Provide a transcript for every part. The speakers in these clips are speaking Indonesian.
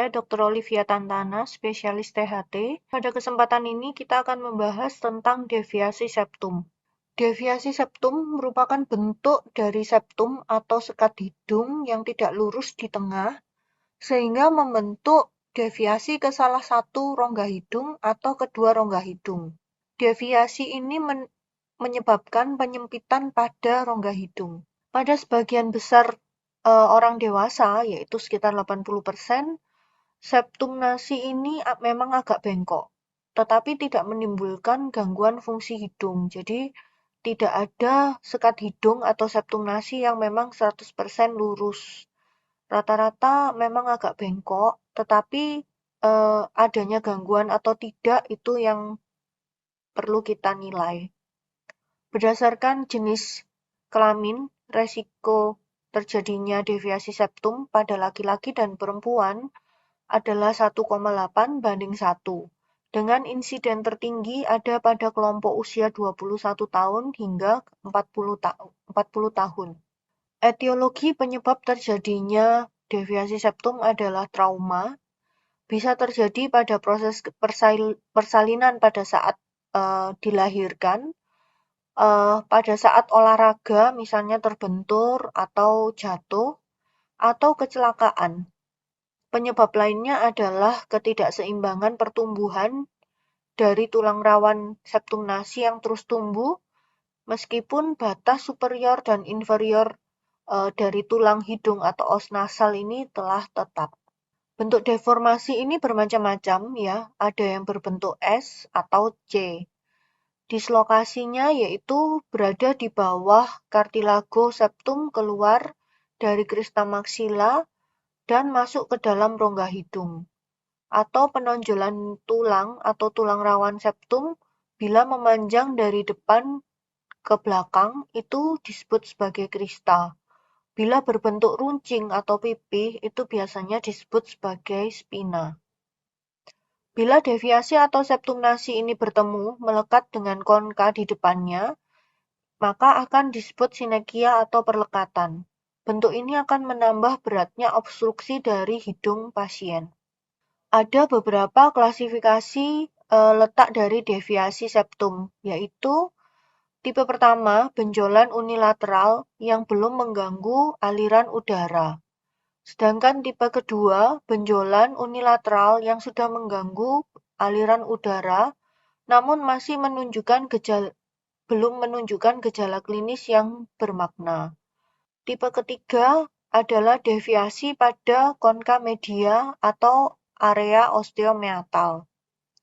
saya Dr. Olivia Tantana, spesialis THT. Pada kesempatan ini kita akan membahas tentang deviasi septum. Deviasi septum merupakan bentuk dari septum atau sekat hidung yang tidak lurus di tengah, sehingga membentuk deviasi ke salah satu rongga hidung atau kedua rongga hidung. Deviasi ini menyebabkan penyempitan pada rongga hidung. Pada sebagian besar orang dewasa, yaitu sekitar 80%, septum nasi ini memang agak bengkok, tetapi tidak menimbulkan gangguan fungsi hidung. Jadi, tidak ada sekat hidung atau septum nasi yang memang 100% lurus. Rata-rata memang agak bengkok, tetapi adanya gangguan atau tidak itu yang perlu kita nilai. Berdasarkan jenis kelamin, resiko terjadinya deviasi septum pada laki-laki dan perempuan adalah 1,8 banding 1. Dengan insiden tertinggi ada pada kelompok usia 21 tahun hingga 40 tahun. Etiologi penyebab terjadinya deviasi septum adalah trauma. Bisa terjadi pada proses persalinan pada saat dilahirkan, pada saat olahraga, misalnya terbentur atau jatuh, atau kecelakaan. Penyebab lainnya adalah ketidakseimbangan pertumbuhan dari tulang rawan septum nasi yang terus tumbuh, meskipun batas superior dan inferior dari tulang hidung atau os nasal ini telah tetap. Bentuk deformasi ini bermacam-macam ya, ada yang berbentuk S atau C. Dislokasinya yaitu berada di bawah kartilago septum keluar dari krista maksila dan masuk ke dalam rongga hidung. Atau penonjolan tulang atau tulang rawan septum bila memanjang dari depan ke belakang itu disebut sebagai krista. Bila berbentuk runcing atau pipih itu biasanya disebut sebagai spina. Bila deviasi atau septum nasi ini bertemu melekat dengan konka di depannya, maka akan disebut sinekia atau perlekatan. Bentuk ini akan menambah beratnya obstruksi dari hidung pasien. Ada beberapa klasifikasi letak dari deviasi septum, yaitu tipe pertama, benjolan unilateral yang belum mengganggu aliran udara. Sedangkan tipe kedua, benjolan unilateral yang sudah mengganggu aliran udara, namun masih belum menunjukkan gejala klinis yang bermakna. Tipe ketiga adalah deviasi pada konka media atau area osteomeatal.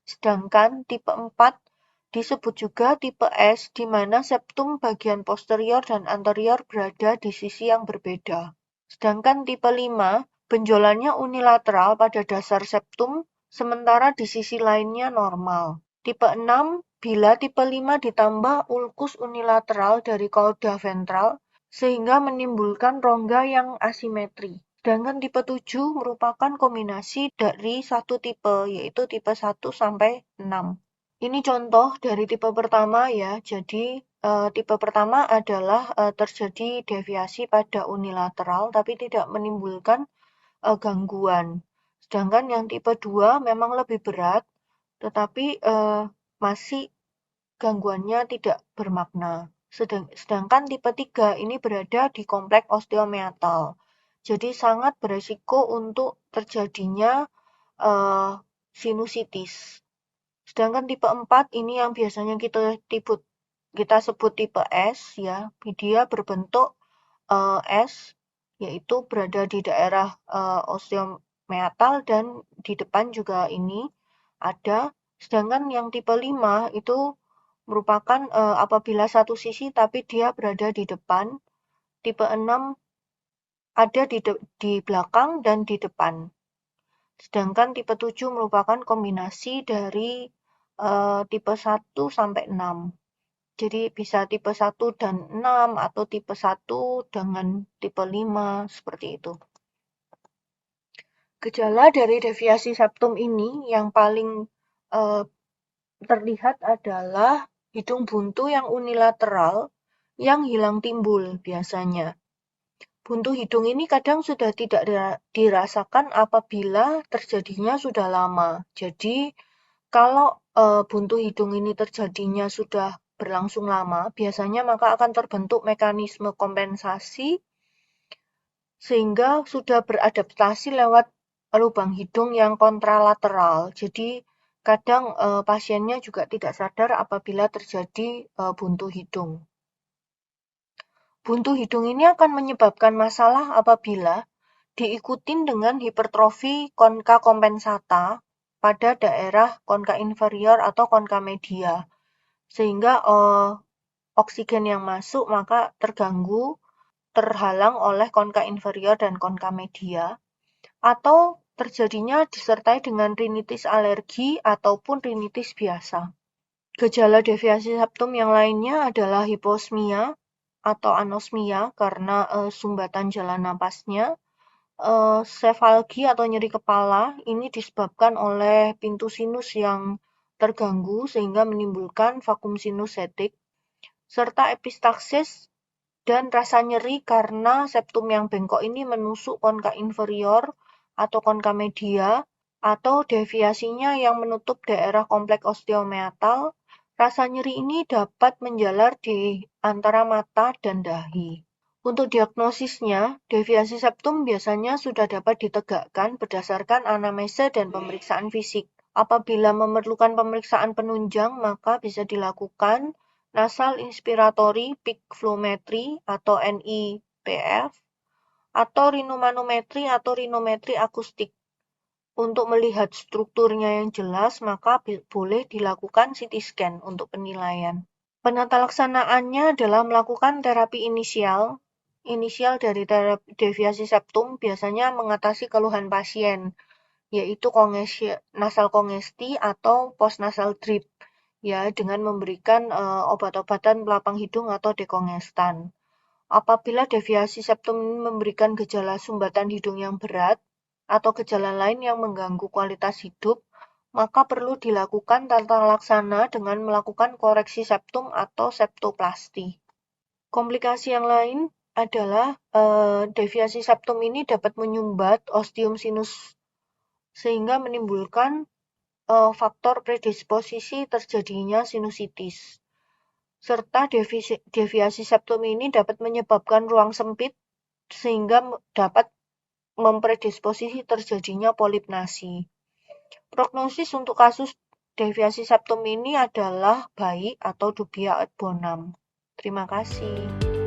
Sedangkan tipe 4 disebut juga tipe S, di mana septum bagian posterior dan anterior berada di sisi yang berbeda. Sedangkan tipe 5, benjolannya unilateral pada dasar septum, sementara di sisi lainnya normal. Tipe 6, bila tipe 5 ditambah ulkus unilateral dari cauda ventral, sehingga menimbulkan rongga yang asimetri. Sedangkan tipe 7 merupakan kombinasi dari satu tipe, yaitu tipe 1 sampai 6. Ini contoh dari tipe pertama ya, jadi tipe pertama adalah terjadi deviasi pada unilateral tapi tidak menimbulkan gangguan. Sedangkan yang tipe 2 memang lebih berat, tetapi masih gangguannya tidak bermakna. Sedangkan tipe 3 ini berada di kompleks osteomeatal. Jadi sangat beresiko untuk terjadinya sinusitis. Sedangkan tipe 4 ini yang biasanya kita sebut tipe S ya. Dia berbentuk S, yaitu berada di daerah osteomeatal dan di depan juga ini ada. Sedangkan yang tipe 5 itu merupakan apabila satu sisi tapi dia berada di depan. Tipe 6 ada di belakang dan di depan. Sedangkan tipe 7 merupakan kombinasi dari tipe 1 sampai 6. Jadi bisa tipe 1 dan 6 atau tipe 1 dengan tipe 5 seperti itu. Gejala dari deviasi septum ini yang paling terlihat adalah hidung buntu yang unilateral yang hilang timbul biasanya. Buntu hidung ini kadang sudah tidak dirasakan apabila terjadinya sudah lama. Jadi, kalau buntu hidung ini terjadinya sudah berlangsung lama, biasanya maka akan terbentuk mekanisme kompensasi sehingga sudah beradaptasi lewat lubang hidung yang kontralateral. Jadi, kadang pasiennya juga tidak sadar apabila terjadi buntu hidung. Buntu hidung ini akan menyebabkan masalah apabila diikutin dengan hipertrofi konka kompensata pada daerah konka inferior atau konka media, sehingga oksigen yang masuk maka terganggu, terhalang oleh konka inferior dan konka media, atau terjadinya disertai dengan rinitis alergi ataupun rinitis biasa. Gejala deviasi septum yang lainnya adalah hiposmia atau anosmia karena sumbatan jalan napasnya, sefalgi atau nyeri kepala ini disebabkan oleh pintu sinus yang terganggu sehingga menimbulkan vakum sinusetik, serta epistaksis dan rasa nyeri karena septum yang bengkok ini menusuk konka inferior atau konka media atau deviasinya yang menutup daerah kompleks osteomeatal. Rasa nyeri ini dapat menjalar di antara mata dan dahi. Untuk diagnosisnya, deviasi septum biasanya sudah dapat ditegakkan berdasarkan anamnesa dan pemeriksaan fisik. Apabila memerlukan pemeriksaan penunjang, maka bisa dilakukan nasal inspiratory peak flowmetry atau NIPF atau rhinomanometri atau rhinometri akustik. Untuk melihat strukturnya yang jelas, maka boleh dilakukan CT scan untuk penilaian. Penata laksanaannya adalah melakukan terapi inisial. Inisial dari terapi deviasi septum biasanya mengatasi keluhan pasien, yaitu nasal kongesti atau postnasal drip, ya, dengan memberikan obat-obatan pelapang hidung atau dekongestan. Apabila deviasi septum memberikan gejala sumbatan hidung yang berat atau gejala lain yang mengganggu kualitas hidup, maka perlu dilakukan tata laksana dengan melakukan koreksi septum atau septoplasti. Komplikasi yang lain adalah deviasi septum ini dapat menyumbat ostium sinus sehingga menimbulkan faktor predisposisi terjadinya sinusitis. Serta deviasi septum ini dapat menyebabkan ruang sempit sehingga dapat mempredisposisi terjadinya polip nasi. Prognosis untuk kasus deviasi septum ini adalah baik atau dubia et bonum. Terima kasih.